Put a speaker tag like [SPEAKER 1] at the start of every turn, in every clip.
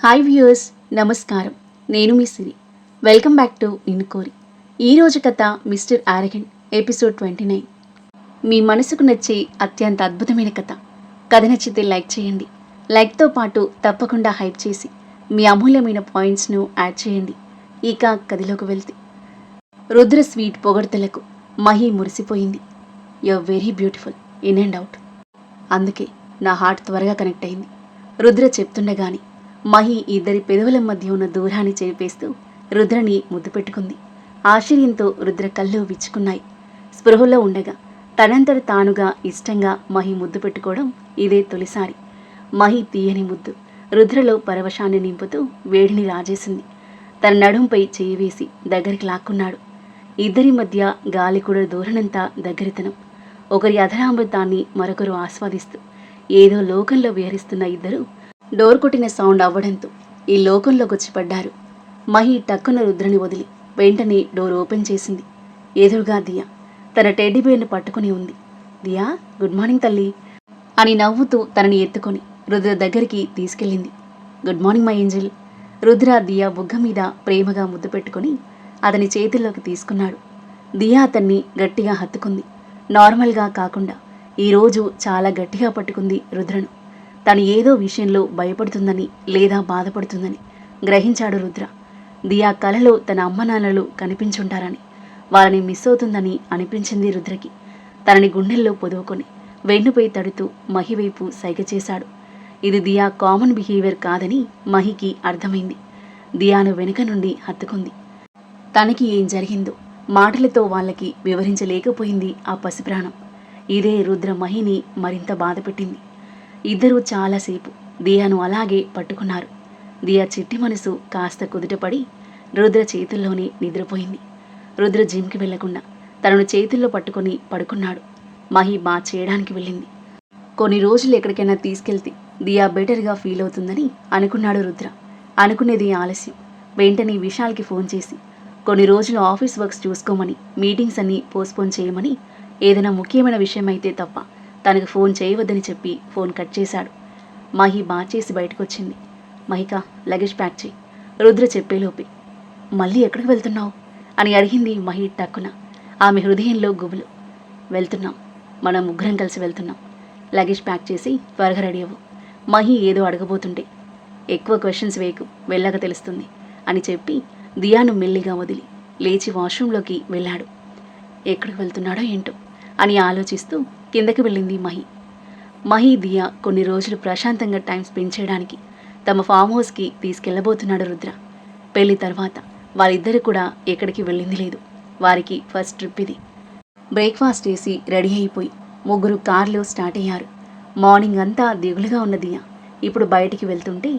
[SPEAKER 1] Hi viewers, నమస్కారం. నేను మీ సిరి. Welcome back to నిన్ను కోరి. ఈరోజు కథ మిస్టర్ ఆరగెంట్ ఎపిసోడ్ 29. మీ మనసుకు నచ్చే అత్యంత అద్భుతమైన కథ. కథ నచ్చితే లైక్ చేయండి. లైక్తో పాటు తప్పకుండా హైప్ చేసి మీ అమూల్యమైన పాయింట్స్ను యాడ్ చేయండి. ఇక కథలోకి వెళ్తే, రుద్ర స్వీట్ పొగడ్తలకు మహి మురిసిపోయింది. You are very beautiful in and out. అందుకే నా హార్ట్ త్వరగా కనెక్ట్ అయింది. రుద్ర చెప్తుండగాని మహి ఇద్దరి పెదవుల మధ్య ఉన్న దూరాన్ని చేపేస్తూ రుద్రని ముద్దు పెట్టుకుంది. ఆశ్చర్యంతో రుద్ర కళ్ళు విచ్చుకున్నాయి. స్పృహలో ఉండగా తనంతట తానుగా ఇష్టంగా మహి ముద్దు పెట్టుకోవడం ఇదే తొలిసారి. మహి తీయని ముద్దు రుద్రలో పరవశాన్ని నింపుతూ వేడిని రాజేసింది. తన నడుంపై చేయి వేసి దగ్గరికి లాక్కున్నాడు. ఇద్దరి మధ్య గాలి కూడా దూరనంత దగ్గరితనం. ఒకరి అధరామృతాన్ని మరొకరు ఆస్వాదిస్తూ ఏదో లోకంలో విహరిస్తున్న ఇద్దరు డోర్ కొట్టిన సౌండ్ అవ్వడంతో ఈ లోకంలోకి వచ్చి పడ్డారు. మహి టక్కున రుద్రని వదిలి వెంటనే డోర్ ఓపెన్ చేసింది. ఎదురుగా దియా తన టెడ్డీబేర్ను పట్టుకుని ఉంది. దియా, గుడ్ మార్నింగ్ తల్లి అని నవ్వుతూ తనని ఎత్తుకొని రుద్ర దగ్గరికి తీసుకెళ్ళింది. Good morning my angel. Rudra Diya బుగ్గ మీద ప్రేమగా ముద్దు పెట్టుకుని అతని చేతుల్లోకి తీసుకున్నాడు. దియా అతన్ని గట్టిగా హత్తుకుంది. నార్మల్గా కాకుండా ఈరోజు చాలా గట్టిగా పట్టుకుంది రుద్రను. తను ఏదో విషయంలో భయపడుతుందని లేదా బాధపడుతుందని గ్రహించాడు రుద్ర. దియా కలలో తన అమ్మనాన్నలు కనిపించుంటారని, వాళ్ళని మిస్ అవుతుందని అనిపించింది రుద్రకి. తనని గుండెల్లో పొదువుకొని వెన్నుపై తడుతూ మహి వైపు సైగ చేశాడు. ఇది దియా కామన్ బిహేవియర్ కాదని మహికి అర్థమైంది. దియాను వెనుక నుండి హత్తుకుంది. తనకి ఏం జరిగిందో మాటలతో వాళ్ళకి వివరించలేకపోయింది ఆ పసిప్రాణం. ఇదే రుద్ర మహిని మరింత బాధపెట్టింది. ఇద్దరూ చాలాసేపు దియాను అలాగే పట్టుకున్నారు. దియా చిట్టి మనసు కాస్త కుదుటపడి రుద్ర చేతుల్లోనే నిద్రపోయింది. రుద్ర జిమ్కి వెళ్లకుండా తనను చేతుల్లో పట్టుకొని పడుకున్నాడు. మహి బాత్ చేయడానికి వెళ్ళింది. కొన్ని రోజులు ఎక్కడికైనా తీసుకెళ్తే దియా బెటర్గా ఫీల్ అవుతుందని అనుకున్నాడు రుద్ర. అనుకునేది ఆలస్యం. వెంటనే విశాల్కి ఫోన్ చేసి కొన్ని రోజులు ఆఫీస్ వర్క్స్ చూసుకోమని, మీటింగ్స్ అన్నీ పోస్ట్పోన్ చేయమని, ఏదైనా ముఖ్యమైన విషయం అయితే తప్ప తనకు ఫోన్ చేయవద్దని చెప్పి ఫోన్ కట్ చేశాడు. మహి బాత్ చేసి బయటకు వచ్చింది. మహిక, లగేజ్ ప్యాక్ చేయి. రుద్ర చెప్పేలోపే, మళ్ళీ ఎక్కడికి వెళ్తున్నావు అని అడిగింది మహి టక్కున. ఆమె హృదయంలో గుబులు. వెళ్తున్నాం, మనం ముగ్గురం కలిసి వెళ్తున్నాం. లగేజ్ ప్యాక్ చేసి త్వరగా రెడీ అవ్వు. మహి ఏదో అడగబోతుంటే, ఎక్కువ క్వశ్చన్స్ వేయకు, వెళ్ళాక తెలుస్తుంది అని చెప్పి దియాను మెల్లిగా వదిలి లేచి వాష్రూంలోకి వెళ్ళాడు. ఎక్కడికి వెళ్తున్నాడో ఏంటో అని ఆలోచిస్తూ కిందకి వెళ్ళింది మహి. మహి దియా కొన్ని రోజులు ప్రశాంతంగా టైం స్పెండ్ చేయడానికి తమ ఫామ్ హౌస్కి తీసుకెళ్లబోతున్నాడు రుద్ర. పెళ్లి తర్వాత వాళ్ళిద్దరు కూడా ఎక్కడికి వెళ్ళింది లేదు. వారికి ఫస్ట్ ట్రిప్ ఇది. బ్రేక్ఫాస్ట్ చేసి రెడీ అయిపోయి ముగ్గురు కార్లో స్టార్ట్ అయ్యారు. మార్నింగ్ అంతా దిగులుగా ఉన్న దియా ఇప్పుడు బయటికి వెళ్తుంటే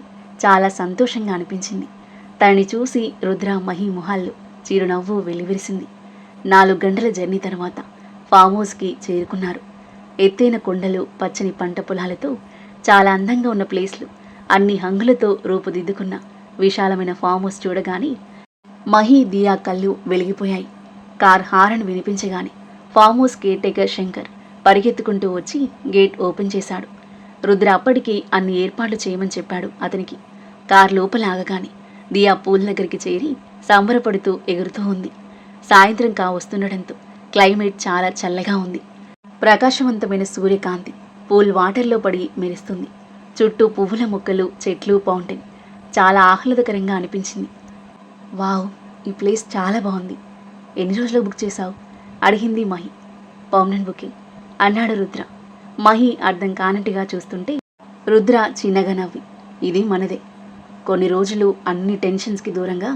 [SPEAKER 1] చాలా సంతోషంగా అనిపించింది. తనని చూసి రుద్ర మహి మొహాల్లో చిరునవ్వు వెల్లివిరిసింది. 4 గంటల జర్నీ తర్వాత ఫామ్ హౌస్కి చేరుకున్నారు. ఎత్తైన కొండలు, పచ్చని పంట పొలాలతో చాలా అందంగా ఉన్న ప్లేస్లు, అన్ని హంగులతో రూపుదిద్దుకున్న విశాలమైన ఫామ్ హౌస్ చూడగానే మహి దియా కళ్ళు వెలిగిపోయాయి. కార్ హారన్ వినిపించగానే farmhouse caretaker Shankar పరిగెత్తుకుంటూ వచ్చి గేట్ ఓపెన్ చేశాడు. రుద్ర అప్పటికి అన్ని ఏర్పాట్లు చేయమని చెప్పాడు అతనికి. కార్ లోపల ఆగగానే దియా పూల్ దగ్గరికి చేరి సంబరపడుతూ ఎగురుతూ ఉంది. సాయంత్రం వస్తుండటంతో క్లైమేట్ చాలా చల్లగా ఉంది. ప్రకాశవంతమైన సూర్యకాంతి పూల్ వాటర్లో పడి మెరుస్తుంది. చుట్టూ పువ్వుల మొక్కలు, చెట్లు, ఫౌంటైన్ చాలా ఆహ్లాదకరంగా అనిపించింది. వావ్, ఈ ప్లేస్ చాలా బాగుంది. ఎన్ని రోజులు బుక్ చేశావు అడిగింది మహి. పర్మనెంట్ బుకింగ్ అన్నాడు రుద్ర. మహి అర్థం కానట్టుగా చూస్తుంటే రుద్ర చిన్నగా నవ్వి, ఇది మనదే. కొన్ని రోజులు అన్ని టెన్షన్స్కి దూరంగా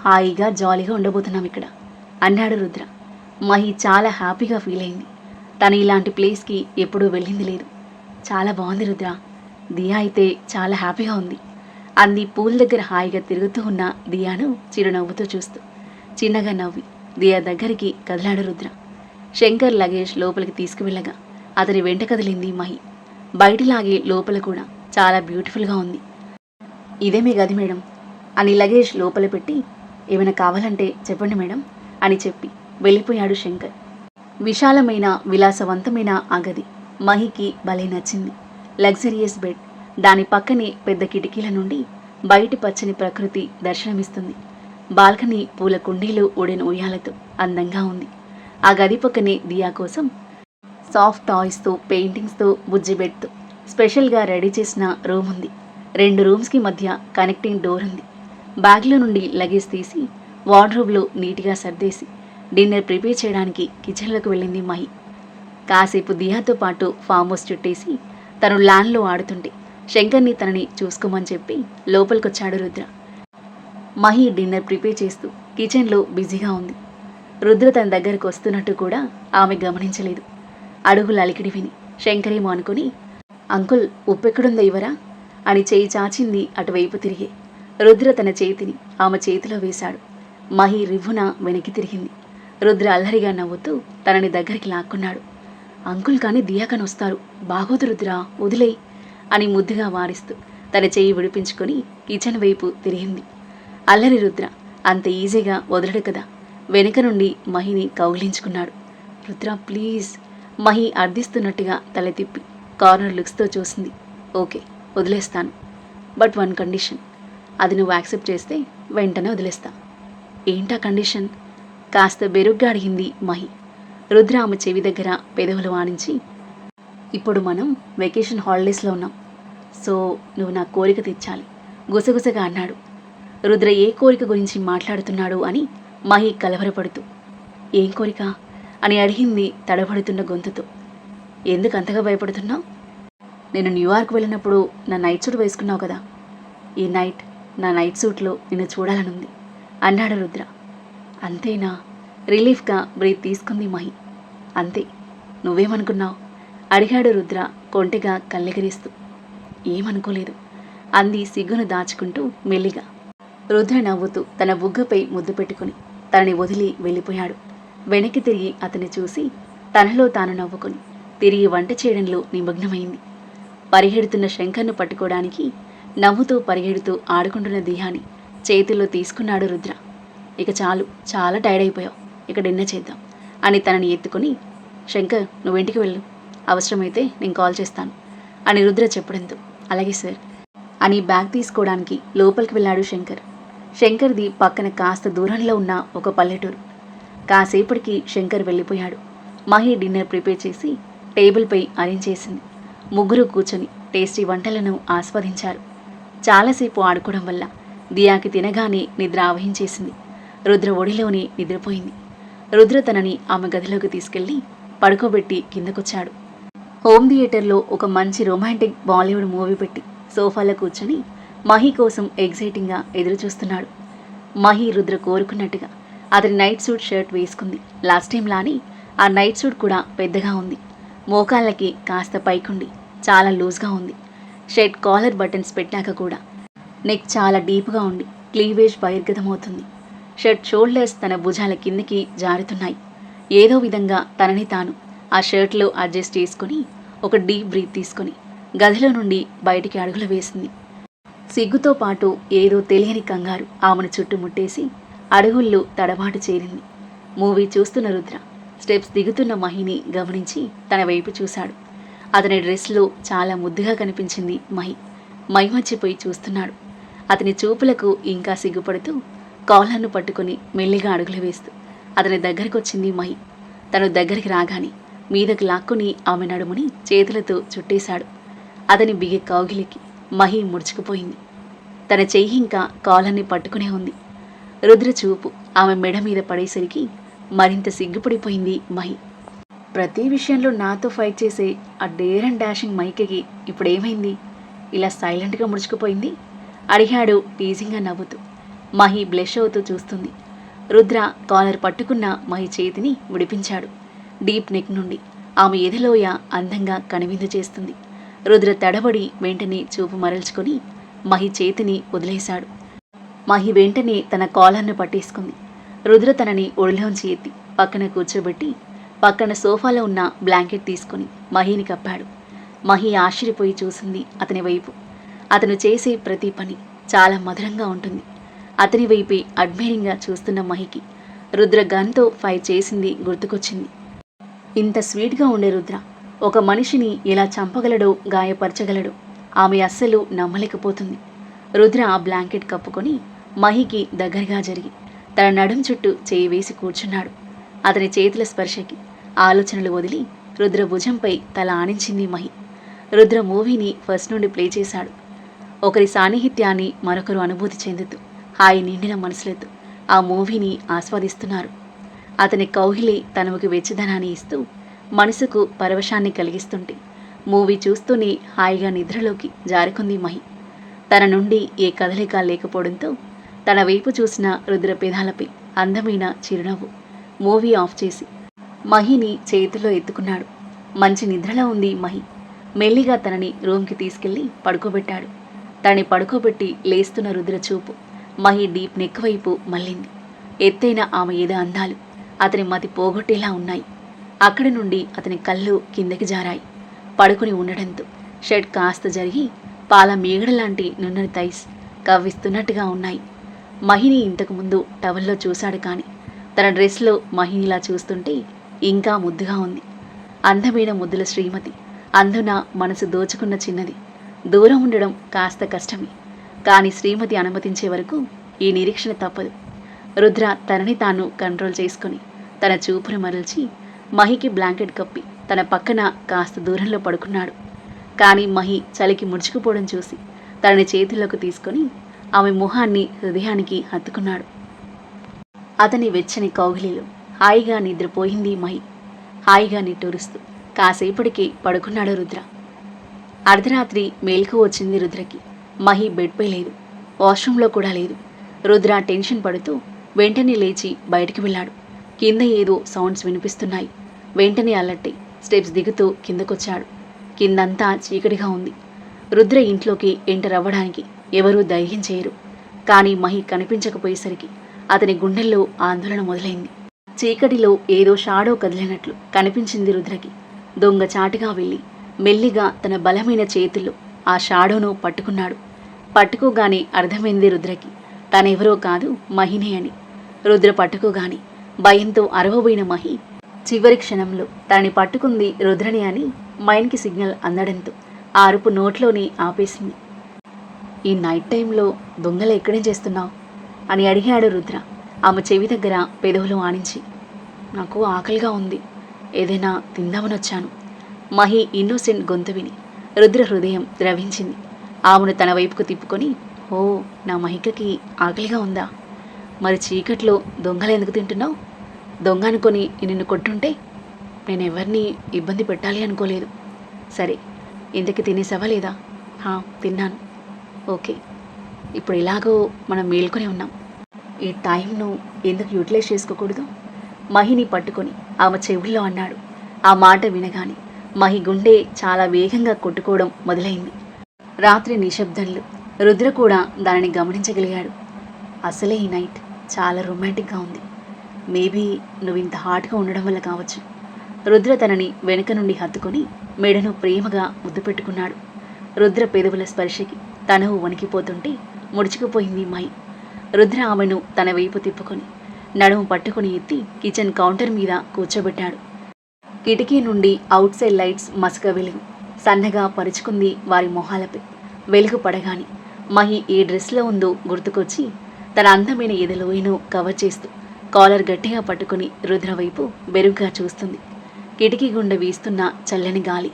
[SPEAKER 1] హాయిగా జాలీగా ఉండబోతున్నాం ఇక్కడ అన్నాడు రుద్ర. మహి చాలా హ్యాపీగా ఫీల్ అయింది. తను ఇలాంటి ప్లేస్కి ఎప్పుడూ వెళ్ళింది లేదు. చాలా బాగుంది రుద్ర. దియా అయితే చాలా హ్యాపీగా ఉంది అంది పూల్ దగ్గర హాయిగా తిరుగుతూ ఉన్న దియాను చిరునవ్వుతో చూస్తూ. చిన్నగా నవ్వి దియా దగ్గరికి కదిలాడు రుద్ర. శంకర్ లగేజ్ లోపలికి తీసుకువెళ్ళగా అతని వెంట కదిలింది మహి. బయటలాగే లోపల కూడా చాలా బ్యూటిఫుల్గా ఉంది. ఇదే మీ గది మేడం అని లగేజ్ లోపల పెట్టి, ఏమైనా కావాలంటే చెప్పండి మేడం అని చెప్పి వెళ్ళిపోయాడు శంకర్. విశాలమైన విలాసవంతమైన ఆ గది మహికి భలే నచ్చింది. లగ్జరియస్ బెడ్, దాని పక్కనే పెద్ద కిటికీల నుండి బయటి పచ్చని ప్రకృతి దర్శనమిస్తుంది. బాల్కనీ పూల కుండీలు ఊడిన ఉయ్యాలతో అందంగా ఉంది. ఆ గది పక్కనే దియా కోసం సాఫ్ట్ టాయ్స్తో, పెయింటింగ్స్తో, బుజ్జి బెడ్తో స్పెషల్గా రెడీ చేసిన రూమ్ ఉంది. 2 రూమ్స్కి మధ్య కనెక్టింగ్ డోర్ ఉంది. బ్యాగ్లో నుండి లగేజ్ తీసి వార్డ్రోబ్లో నీట్గా సర్దేసి డిన్నర్ ప్రిపేర్ చేయడానికి కిచెన్లోకి వెళ్ళింది మహి. కాసేపు దియాతో పాటు ఫామ్ హౌస్ చుట్టేసి తను ల్యాండ్లో ఆడుతుంటే శంకర్ని తనని చూసుకోమని చెప్పి లోపలికొచ్చాడు రుద్ర. మహి డిన్నర్ ప్రిపేర్ చేస్తూ కిచెన్లో బిజీగా ఉంది. రుద్ర తన దగ్గరకు వస్తున్నట్టు కూడా ఆమె గమనించలేదు. అడుగులు అలికిడి విని శంకరేమో అనుకుని, అంకుల్ ఉప్పెక్కడుందో ఇవరా అని చేయి చాచింది అటువైపు తిరిగి. రుద్ర తన చేతిని ఆమె చేతిలో వేశాడు. మహి రివ్వున వెనక్కి తిరిగింది. రుద్ర అల్లరిగా నవ్వుతూ తనని దగ్గరికి లాక్కున్నాడు. అంకుల్ కానీ దియాకని వస్తారు, బాగోదు రుద్ర, వదిలే అని ముద్దుగా వారిస్తూ తన చేయి విడిపించుకొని కిచెన్ వైపు తిరిగింది. అల్లరి రుద్ర అంత ఈజీగా వదలడు కదా. వెనుక నుండి మహిని కౌగిలించుకున్నాడు. రుద్ర ప్లీజ్. మహి అర్థిస్తున్నట్టుగా తల తిప్పి కార్నర్ లుక్స్తో చూసింది. ఓకే వదిలేస్తాను, బట్ 1 కండిషన్. అది నువ్వు యాక్సెప్ట్ చేస్తే వెంటనే వదిలేస్తా. ఏంటా కండిషన్? కాస్త బెరుగ్గా అడిగింది మహి. రుద్ర ఆమె చెవి దగ్గర పెదవులు వాణించి, ఇప్పుడు మనం వెకేషన్ హాలిడేస్లో ఉన్నాం, సో నువ్వు నా కోరిక తీర్చాలి గుసగుసగా అన్నాడు. రుద్ర ఏ కోరిక గురించి మాట్లాడుతున్నాడు అని మహి కలవరపడుతూ, ఏం కోరిక అని అడిగింది తడబడుతున్న గొంతుతో. ఎందుకు అంతగా భయపడుతున్నావు? నేను న్యూయార్క్ వెళ్ళినప్పుడు నా నైట్ సూట్ వేసుకున్నావు కదా, ఈ నైట్ నా నైట్ సూట్లో నిన్ను చూడాలనుంది అన్నాడు రుద్ర. అంతేనా? రిలీఫ్గా బ్రీత్ తీసుకుంది మహి. అంతే. నువ్వేమనుకున్నావు అడిగాడు రుద్ర కొంటెగా కళ్ళెగిరిస్తూ. ఏమనుకోలేదు అంది సిగ్గును దాచుకుంటూ మెల్లిగా. రుద్ర నవ్వుతూ తన బుగ్గపై ముద్దు పెట్టుకుని తనని వదిలి వెళ్ళిపోయాడు. వెనక్కి తిరిగి అతన్ని చూసి తనలో తాను నవ్వుకొని తిరిగి వంట చేయడంలో నిమగ్నమైంది. పరిగెడుతున్న శంకర్ను పట్టుకోవడానికి నవ్వుతూ పరిగెడుతూ ఆడుకుంటున్న దియాని చేతుల్లో తీసుకున్నాడు రుద్ర. ఇక చాలు, చాలా టైర్డ్ అయిపోయావు, ఇక డిన్నర్ చేద్దాం అని తనని ఎత్తుకొని, శంకర్ నువ్వింటికి వెళ్ళు, అవసరమైతే నేను కాల్ చేస్తాను అని రుద్ర చెప్పడంతో అలాగే సార్ అని బ్యాగ్ తీసుకోవడానికి లోపలికి వెళ్ళాడు శంకర్. శంకర్ది పక్కన కాస్త దూరంలో ఉన్న ఒక పల్లెటూరు. కాసేపటికి శంకర్ వెళ్ళిపోయాడు. మహి డిన్నర్ ప్రిపేర్ చేసి టేబుల్పై అరేంజ్ చేసింది. ముగ్గురు కూర్చొని టేస్టీ వంటలను ఆస్వాదించారు. చాలాసేపు ఆడుకోవడం వల్ల దియాకి తినగానే నిద్ర ఆవహించేసింది. రుద్ర ఒడిలోనే నిద్రపోయింది. రుద్ర తనని ఆమె గదిలోకి తీసుకెళ్లి పడుకోబెట్టి కిందకొచ్చాడు. హోమ్ థియేటర్లో ఒక మంచి రొమాంటిక్ బాలీవుడ్ మూవీ పెట్టి సోఫాలో కూర్చొని మహి కోసం ఎగ్జైటింగ్గా ఎదురుచూస్తున్నాడు. మహి రుద్ర కోరుకున్నట్టుగా అతని నైట్ సూట్ షర్ట్ వేసుకుంది. లాస్ట్ టైం లాని ఆ నైట్ సూట్ కూడా పెద్దగా ఉంది. మోకాళ్ళకి కాస్త పైకుండి చాలా లూజ్గా ఉంది. షర్ట్ కాలర్ బటన్స్ పెట్టాక కూడా నెక్ చాలా డీప్గా ఉండి క్లీవేజ్ బహిర్గతమవుతుంది. షర్ట్ షోల్డర్స్ తన భుజాల కిందికి జారుతున్నాయి. ఏదో విధంగా తనని తాను ఆ షర్ట్లో అడ్జస్ట్ చేసుకుని ఒక డీప్ బ్రీత్ తీసుకుని గదిలో నుండి బయటికి అడుగులు వేసింది. సిగ్గుతో పాటు ఏదో తెలియని కంగారు ఆమెను చుట్టుముట్టేసి అడుగుల్లో తడబాటు చేరింది. మూవీ చూస్తున్న రుద్ర స్టెప్స్ దిగుతున్న మహిని గమనించి తన వైపు చూశాడు. అతని డ్రెస్లో చాలా ముద్దుగా కనిపించింది మహి. మైమర్చిపోయి చూస్తున్నాడు. అతని చూపులకు ఇంకా సిగ్గుపడుతూ కాలర్ను పట్టుకుని మెల్లిగా అడుగులు వేస్తూ అతని దగ్గరికి వచ్చింది మహి. తను దగ్గరికి రాగానే మీదకి లాక్కుని ఆమె నడుముని చేతులతో చుట్టేశాడు. అతని బిగి కౌగిలికి మహి ముడుచుకుపోయింది. తన చెయ్యి ఇంకా కాలర్ని పట్టుకునే ఉంది. రుద్ర చూపు ఆమె మెడ మీద పడేసరికి మరింత సిగ్గుపడిపోయింది మహి. ప్రతి విషయంలో నాతో ఫైట్ చేసే ఆ డేర్ అండ్ డాషింగ్ మహికి ఇప్పుడేమైంది, ఇలా సైలెంట్గా ముడుచుకుపోయింది అడిగాడు టీజింగ్గా నవ్వుతూ. మహి బ్లెష్ అవుతూ చూస్తుంది. రుద్ర కాలర్ పట్టుకున్న మహి చేతిని విడిపించాడు. డీప్ నెక్ నుండి ఆమె ఎదలోయ అందంగా కనువిందు చేస్తుంది. రుద్ర తడబడి వెంటనే చూపు మరల్చుకొని మహి చేతిని వదిలేశాడు. మహి వెంటనే తన కాలర్ను పట్టేసుకుంది. రుద్ర తనని ఒడిలోంచి ఎత్తి పక్కన కూర్చోబెట్టి పక్కన సోఫాలో ఉన్న బ్లాంకెట్ తీసుకుని మహిని కప్పాడు. మహి ఆశ్చర్యపోయి చూసింది అతని వైపు. అతను చేసే ప్రతి పని చాలా మధురంగా ఉంటుంది. అతని వైపే అడ్మైరింగ్గా చూస్తున్న మహికి రుద్ర గన్తో ఫైర్ చేసింది గుర్తుకొచ్చింది. ఇంత స్వీట్గా ఉండే రుద్ర ఒక మనిషిని ఎలా చంపగలడో, గాయపరచగలడో ఆమె అస్సలు నమ్మలేకపోతుంది. రుద్ర ఆ బ్లాంకెట్ కప్పుకొని మహికి దగ్గరగా జరిగి తన నడుం చుట్టూ చేయి వేసి కూర్చున్నాడు. అతని చేతుల స్పర్శకి ఆలోచనలు వదిలి రుద్ర భుజంపై తల ఆనించింది మహి. రుద్ర మూవీని ఫస్ట్ నుండి ప్లే చేశాడు. ఒకరి సాన్నిహిత్యాన్ని మరొకరు అనుభూతి చెందుతూ హాయి నిండిన మనసులతో ఆ మూవీని ఆస్వాదిస్తున్నారు. అతని కౌగిలి తనముకి వెచ్చదనాన్ని ఇస్తూ మనసుకు పరవశాన్ని కలిగిస్తుంటే మూవీ చూస్తూనే హాయిగా నిద్రలోకి జారుకుంది మహి. తన నుండి ఏ కదలిక లేకపోవడంతో తన వైపు చూసిన రుద్ర పెదాలపై అందమైన చిరునవ్వు. మూవీ ఆఫ్ చేసి మహిని చేతిలో ఎత్తుకున్నాడు. మంచి నిద్రలో ఉంది మహి. మెల్లిగా తనని రూమ్కి తీసుకెళ్లి పడుకోబెట్టాడు. తనని పడుకోబెట్టి లేస్తున్న రుద్ర చూపు మహి డీప్ నెక్ వైపు మళ్ళింది. ఎత్తైన ఆమె ఏదో అందాలు అతని మతి పోగొట్టేలా ఉన్నాయి. అక్కడి నుండి అతని కళ్ళు కిందకి జారాయి. పడుకుని ఉండడంతో షర్ట్ కాస్త జరిగి పాల మీగడలాంటి నున్నని థైస్ కవ్విస్తున్నట్టుగా ఉన్నాయి. మహిని ఇంతకుముందు టవల్లో చూశాడు, కానీ తన డ్రెస్లో మహినిలా చూస్తుంటే ఇంకా ముద్దుగా ఉంది. అందమైన ముద్దుల శ్రీమతి, అందున మనసు దోచుకున్న చిన్నది. దూరం ఉండడం కాస్త కష్టమే, కానీ శ్రీమతి అనుమతించే వరకు ఈ నిరీక్షణ తప్పదు. రుద్ర తనని తాను కంట్రోల్ చేసుకుని తన చూపును మరల్చి మహికి బ్లాంకెట్ కప్పి తన పక్కన కాస్త దూరంలో పడుకున్నాడు. కానీ మహి చలికి ముడుచుకుపోవడం చూసి తనని చేతుల్లోకి తీసుకొని ఆమె మొహాన్ని హృదయానికి హత్తుకున్నాడు. అతని వెచ్చని కౌగిలిలో హాయిగా నిద్రపోయింది మహి. హాయిగా నిట్టూరుస్తూ కాసేపటికి పడుకున్నాడు రుద్ర. అర్ధరాత్రి మేల్కు వచ్చింది రుద్రకి. మహి బెడ్పై లేదు, వాష్రూంలో కూడా లేదు. రుద్ర టెన్షన్ పడుతూ వెంటనే లేచి బయటికి వెళ్ళాడు. కింద ఏదో సౌండ్స్ వినిపిస్తున్నాయి. వెంటనే అలర్టై స్టెప్స్ దిగుతూ కిందకొచ్చాడు. కిందంతా చీకటిగా ఉంది. రుద్ర ఇంట్లోకి ఎంటర్ అవ్వడానికి ఎవరూ ధైర్యం చేయరు. కానీ మహి కనిపించకపోయేసరికి అతని గుండెల్లో ఆందోళన మొదలైంది. చీకటిలో ఏదో షాడో కదిలినట్లు కనిపించింది రుద్రకి. దొంగ చాటుగా వెళ్ళి మెల్లిగా తన బలమైన చేతుల్లో ఆ షాడోను పట్టుకున్నాడు. పట్టుకోగానే అర్థమైంది రుద్రకి తనెవరో కాదు, మహినే అని. రుద్ర పట్టుకోగానే భయంతో అరవబోయిన మహి చివరి క్షణంలో తనని పట్టుకుంది రుద్రని అని మైండ్కి సిగ్నల్ అందడంతో ఆ అరుపు నోట్లోనే ఆపేసింది. ఈ నైట్ టైంలో దొంగలు ఎక్కడేం చేస్తున్నావు అని అడిగాడు రుద్ర ఆమె చెవి దగ్గర పెదవులు ఆనించి. నాకు ఆకలిగా ఉంది, ఏదైనా తిందామని వచ్చాను. మహి ఇన్నోసెంట్ గొంతు విని రుద్ర హృదయం ద్రవించింది. ఆమెను తన వైపుకు తిప్పుకొని, ఓ నా మహికకి ఆకలిగా ఉందా? మరి చీకట్లో దొంగలు ఎందుకు తింటున్నావు? దొంగ అనుకొని నిన్ను కొట్టుంటే నేను ఎవరిని ఇబ్బంది పెట్టాలి అనుకోలేదు. సరే, ఇంతకి తినేసావా లేదా? తిన్నాను. ఓకే, ఇప్పుడు ఇలాగో మనం మేల్కొని ఉన్నాం, ఈ టైంను ఎందుకు యూటిలైజ్ చేసుకోకూడదు? మహిని పట్టుకొని ఆమె చెవుల్లో అన్నాడు. ఆ మాట వినగానే మహి గుండె చాలా వేగంగా కొట్టుకోవడం మొదలైంది. రాత్రి నిశ్శబ్దంలో రుద్ర కూడా దానిని గమనించగలిగాడు. అసలే ఈ నైట్ చాలా రొమాంటిక్గా ఉంది. మేబీ నువ్వు ఇంత హాట్గా ఉండడం వల్ల కావచ్చు. రుద్ర తనని వెనుక నుండి హత్తుకొని మెడను ప్రేమగా ముద్దు పెట్టుకున్నాడు. రుద్ర పెదవుల స్పర్శకి తనువు వణికిపోతుంటే ముడుచుకుపోయింది మహి. రుద్ర ఆమెను తన వైపు తిప్పుకొని నడుము పట్టుకుని ఎత్తి కిచెన్ కౌంటర్ మీద కూర్చోబెట్టాడు. కిటికీ నుండి అవుట్ సైడ్ లైట్స్ మసక వెలుగు సన్నగా పరుచుకుంది వారి మొహాలపై. వెలుగు పడగాని మహి ఏ డ్రెస్లో ఉందో గుర్తుకొచ్చి తన అందమైన ఎదలోయను కవర్ చేస్తూ కాలర్ గట్టిగా పట్టుకుని రుద్ర వైపు బెరుగ్గా చూస్తుంది. కిటికీ గుండా వీస్తున్న చల్లని గాలి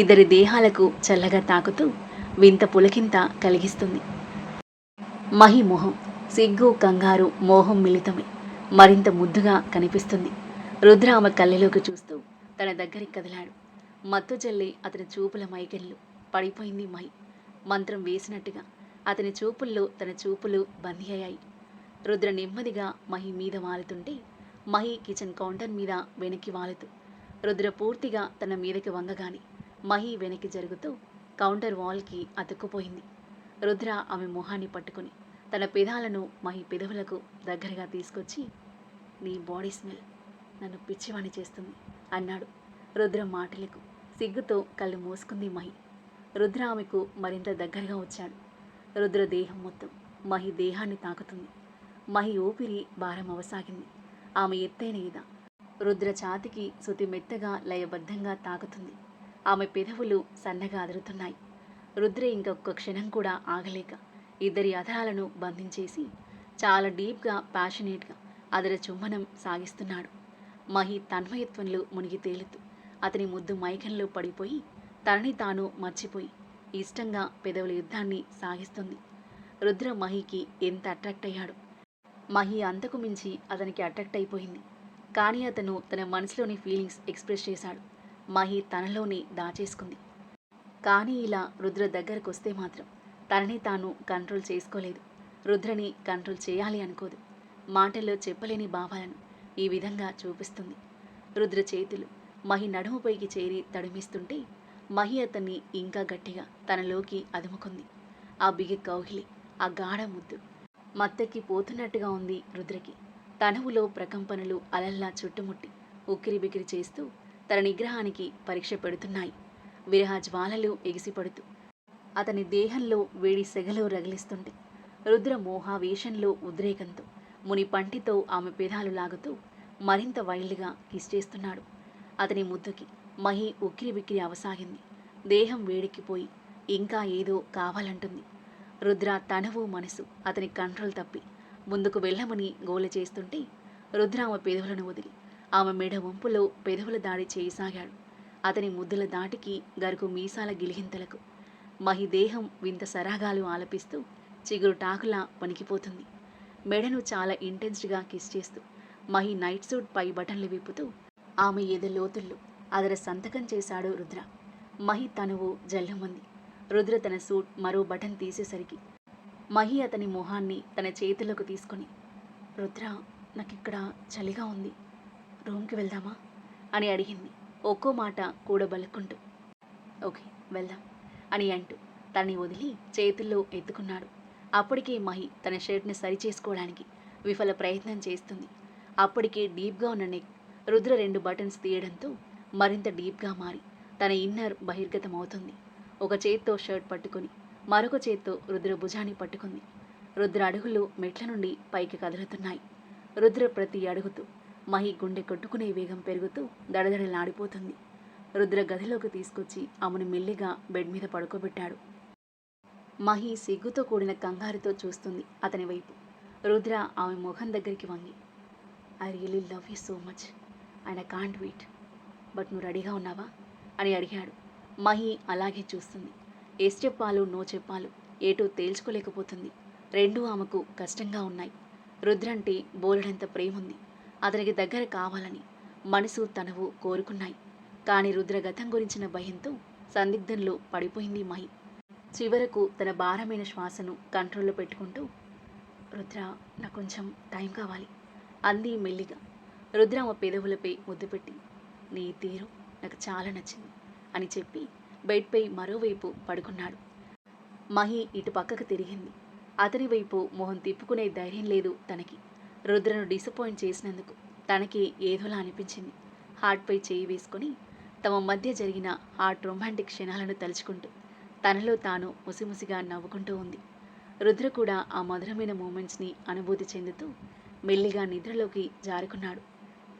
[SPEAKER 1] ఇద్దరి దేహాలకు చల్లగా తాకుతూ వింత పులకింత కలిగిస్తుంది. మహి మొహం సిగ్గు, కంగారు, మోహం మిళితమై మరింత ముద్దుగా కనిపిస్తుంది. రుద్ర ఆమె కళ్ళలోకి చూస్తూ తన దగ్గరికి కదిలాడు. మత్తు జల్లి అతని చూపుల మైకెళ్ళు పడిపోయింది మహి. మంత్రం వేసినట్టుగా అతని చూపుల్లో తన చూపులు బందీ అయ్యాయి. రుద్ర నెమ్మదిగా మహి మీద వాలుతుంటే మహి కిచెన్ కౌంటర్ మీద వెనక్కి వాలుతూ రుద్ర పూర్తిగా తన మీదకి వంగగాని మహి వెనక్కి జరుగుతూ కౌంటర్ వాల్కి అతుక్కుపోయింది. రుద్ర ఆమె మొహాన్ని పట్టుకుని తన పెదాలను మహి పెదవులకు దగ్గరగా తీసుకొచ్చి, నీ బాడీ స్మెల్ నన్ను పిచ్చివాణి చేస్తుంది అన్నాడు. రుద్ర మాటలకు సిగ్గుతో కళ్ళు మూసుకుంది మహి. రుద్ర ఆమెకు మరింత దగ్గరగా వచ్చాడు. రుద్ర దేహం మొత్తం మహి దేహాన్ని తాకుతుంది. మహి ఊపిరి భారం అవసాగింది. ఆమె ఎత్తైన ఈద రుద్ర ఛాతికి శృతి మెత్తగా లయబద్ధంగా తాకుతుంది. ఆమె పెదవులు సన్నగా అదురుతున్నాయి. రుద్ర ఇంకొక క్షణం కూడా ఆగలేక ఇద్దరి అధరాలను బంధించేసి చాలా డీప్గా ప్యాషనేట్గా అదర చుంబనం సాగిస్తున్నాడు. మహి తన్మయత్వంలో మునిగి తేలుతూ అతని ముద్దు మైకంలో పడిపోయి తనని తాను మర్చిపోయి ఇష్టంగా పెదవుల యుద్ధాన్ని సాగిస్తుంది. రుద్ర మహికి ఎంత అట్రాక్ట్ అయ్యాడు. మహి అంతకు మించి అతనికి అట్రాక్ట్ అయిపోయింది. కానీ అతను తన మనసులోని ఫీలింగ్స్ ఎక్స్ప్రెస్ చేశాడు. మహి తనలోని దాచేసుకుంది. కానీ ఇలా రుద్ర దగ్గరకు వస్తే మాత్రం తనని తాను కంట్రోల్ చేసుకోలేదు. రుద్రని కంట్రోల్ చేయాలి అనుకోదు. మాటల్లో చెప్పలేని భావాలను ఈ విధంగా చూపిస్తుంది. రుద్ర చేతులు మహి నడుముపైకి చేరి తడిమిస్తుంటే మహి అతన్ని ఇంకా గట్టిగా తనలోకి అదుముకుంది. ఆ బిగి కౌగిలి, ఆ గాఢ ముద్దు మత్తెక్కి పోతున్నట్టుగా ఉంది రుద్రకి. తనువులో ప్రకంపనలు అలల్లా చుట్టుముట్టి ఉక్కిరిబిక్కిరి చేస్తూ తన నిగ్రహానికి పరీక్ష పెడుతున్నాయి. విరహ జ్వాలలు ఎగిసిపడుతూ అతని దేహంలో వేడి సెగలు రగిలిస్తుంటే రుద్ర మోహావేశంలో ఉద్రేకంతో ముని పంటితో ఆమె పెదాలు లాగుతూ మరింత వైల్డ్గా కిస్ చేస్తున్నాడు. అతని ముద్దుకి మహి ఉక్కిరిబిక్కిరి అవసాగింది. దేహం వేడెక్కిపోయి ఇంకా ఏదో కావాలంటుంది. రుద్ర తనువు మనసు అతని కంట్రోల్ తప్పి ముందుకు వెళ్ళమని గోల చేస్తుంటే రుద్ర ఆమె పెదవులను వదిలి ఆమె మెడ వంపులో పెదవుల దాడి చేయసాగాడు. అతని ముద్దుల దాటికి గరుకు మీసాల గిలిగింతలకు మహి దేహం వింత సరాగాలు ఆలపిస్తూ చిగురు టాకులా వణికిపోతుంది. మెడను చాలా ఇంటెన్స్డ్గా కిస్ చేస్తూ మహి నైట్ సూట్ పై బటన్లు విప్పుతూ ఆమె ఎద లోతుల్లో అదర సంతకం చేశాడు రుద్ర. మహి తనువు జల్లుమంది. రుద్ర తన సూట్ మరో బటన్ తీసేసరికి మహి అతని మొహాన్ని తన చేతిలోకి తీసుకొని, రుద్ర, నాకిక్కడ చలిగా ఉంది, రూమ్కి వెళ్దామా అని అడిగింది ఒక్కో మాట కూడబలుక్కుంటూ. ఓకే, వెళ్దాం అని అంటూ తనని వదిలి చేతుల్లో ఎత్తుకున్నాడు. అప్పటికే మహి తన షర్ట్ని సరిచేసుకోవడానికి విఫల ప్రయత్నం చేస్తుంది. అప్పటికే డీప్గా ఉన్న నెక్ రుద్ర 2 బటన్స్ తీయడంతో మరింత డీప్గా మారి తన ఇన్నర్ బహిర్గతమవుతుంది. ఒక చేత్తో షర్ట్ పట్టుకుని మరొక చేత్తో రుద్ర భుజాన్ని పట్టుకుంది. రుద్ర అడుగులు మెట్ల నుండి పైకి కదులుతున్నాయి. రుద్ర ప్రతి అడుగుతూ మహి గుండె కొట్టుకునే వేగం పెరుగుతూ దడదడలాడిపోతుంది. రుద్ర గదిలోకి తీసుకొచ్చి ఆమెను మెల్లిగా బెడ్ మీద పడుకోబెట్టాడు. మహి సిగ్గుతో కూడిన కంగారుతో చూస్తుంది అతని వైపు. రుద్ర ఆమె ముఖం దగ్గరికి వంగి, I really love you so much and I can't wait, but నువ్వు రెడీగా ఉన్నావా అని అడిగాడు. మహి అలాగే చూస్తుంది. ఎస్ చెప్పాలో నో చెప్పాలో ఏటో తేల్చుకోలేకపోతుంది. రెండూ ఆమెకు కష్టంగా ఉన్నాయి. రుద్ర అంటే బోలెడంత ప్రేముంది. అతనికి దగ్గర కావాలని మనసు తనువు కోరుకున్నాయి. కానీ రుద్ర గతం గురించిన భయంతో సందిగ్ధంలో పడిపోయింది మహి. చివరకు తన భారమైన శ్వాసను కంట్రోల్లో పెట్టుకుంటూ, రుద్ర, నాకు కొంచెం టైం కావాలి అంది మెల్లిగా. రుద్ర ఆమె పెదవులపై ముద్దు పెట్టి, నీ తీరు నాకు చాలా నచ్చింది అని చెప్పి బెడ్పై మరోవైపు పడుకున్నాడు. మహి ఇటు పక్కకు తిరిగింది. అతని వైపు మొహం తిప్పుకునే ధైర్యం లేదు తనకి. రుద్రను డిసప్పాయింట్ చేసినందుకు తనకి ఏదోలా అనిపించింది. హార్ట్పై చేయి వేసుకొని తమ మధ్య జరిగిన హార్ట్ రొమాంటిక్ క్షణాలను తలుచుకుంటూ తనలో తాను ముసిముసిగా నవ్వుకుంటూ ఉంది. రుద్ర కూడా ఆ మధురమైన మూమెంట్స్ని అనుభూతి చెందుతూ మెల్లిగా నిద్రలోకి జారుకున్నాడు.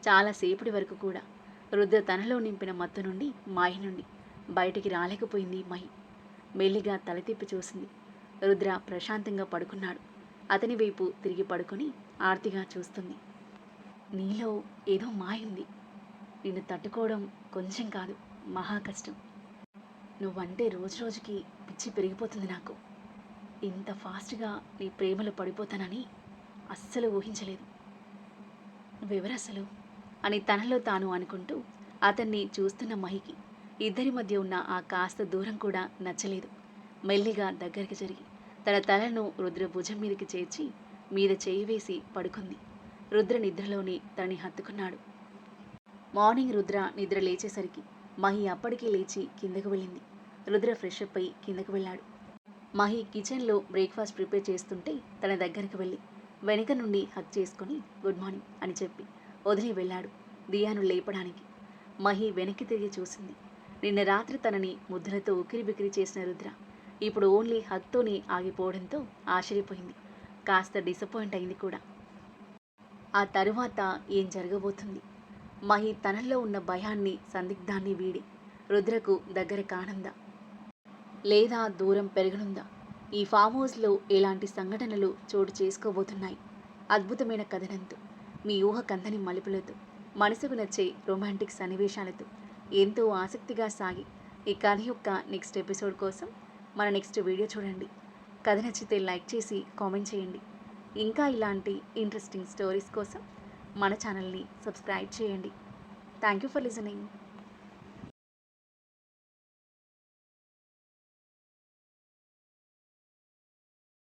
[SPEAKER 1] చాలాసేపటి వరకు కూడా రుద్ర తనలో నింపిన మత్తు నుండి మాయ నుండి బయటికి రాలేకపోయింది మహి. మెల్లిగా తల తిప్పి చూసింది. రుద్ర ప్రశాంతంగా పడుకున్నాడు. అతని వైపు తిరిగి పడుకొని ఆర్తిగా చూస్తుంది. నీలో ఏదో మాయింది. నిన్ను తట్టుకోవడం కొంచెం కాదు, మహా కష్టం. నువ్వంటే రోజు రోజుకి పిచ్చి పెరిగిపోతుంది నాకు. ఇంత ఫాస్ట్గా నీ ప్రేమలో పడిపోతానని అస్సలు ఊహించలేదు. నువ్వెవరసలు అని తనలో తాను అనుకుంటూ అతన్ని చూస్తున్న మహికి ఇద్దరి మధ్య ఉన్న ఆ కాస్త దూరం కూడా నచ్చలేదు. మెల్లిగా దగ్గరికి జరిగి తన తలను రుద్ర భుజం మీదకి చేర్చి మీద చేయి వేసి పడుకుంది. రుద్ర నిద్రలోనే తనని హత్తుకున్నాడు. మార్నింగ్ రుద్ర నిద్ర లేచేసరికి మహి అప్పటికే లేచి కిందకు వెళ్ళింది. రుద్ర ఫ్రెష్ అప్ అయి కిందకు వెళ్ళాడు. మహి కిచెన్లో బ్రేక్ఫాస్ట్ ప్రిపేర్ చేస్తుంటే తన దగ్గరికి వెళ్ళి వెనుక నుండి హగ్ చేసుకుని గుడ్ మార్నింగ్ అని చెప్పి వదిలి వెళ్ళాడు దియాను లేపడానికి. మహి వెనక్కి తిరిగి చూసింది. నిన్న రాత్రి తనని ముద్దులతో ఉక్కిరిబిక్కిరి చేసిన రుద్ర ఇప్పుడు ఓన్లీ హగ్తోనే ఆగిపోవడంతో ఆశ్చర్యపోయింది. కాస్త డిసప్పాయింట్ అయింది కూడా. ఆ తరువాత ఏం జరగబోతుంది? మహి తనలో ఉన్న భయాన్ని సందిగ్ధాన్ని వీడి రుద్రకు దగ్గర కానుందా, లేదా దూరం పెరగనుందా? ఈ ఫామ్ హౌస్లో ఎలాంటి సంఘటనలు చోటు చేసుకోబోతున్నాయి? అద్భుతమైన కథనంతో, మీ ఊహకందని మలుపులతో, మనసుకు నచ్చే రొమాంటిక్ సన్నివేశాలతో ఎంతో ఆసక్తిగా సాగి ఈ కథ యొక్క నెక్స్ట్ ఎపిసోడ్ కోసం మన నెక్స్ట్ వీడియో చూడండి. కథ నచ్చితే లైక్ చేసి కామెంట్ చేయండి. ఇంకా ఇలాంటి ఇంట్రెస్టింగ్ స్టోరీస్ కోసం మన ఛానల్ని సబ్స్క్రైబ్ చేయండి. Thank you for listening.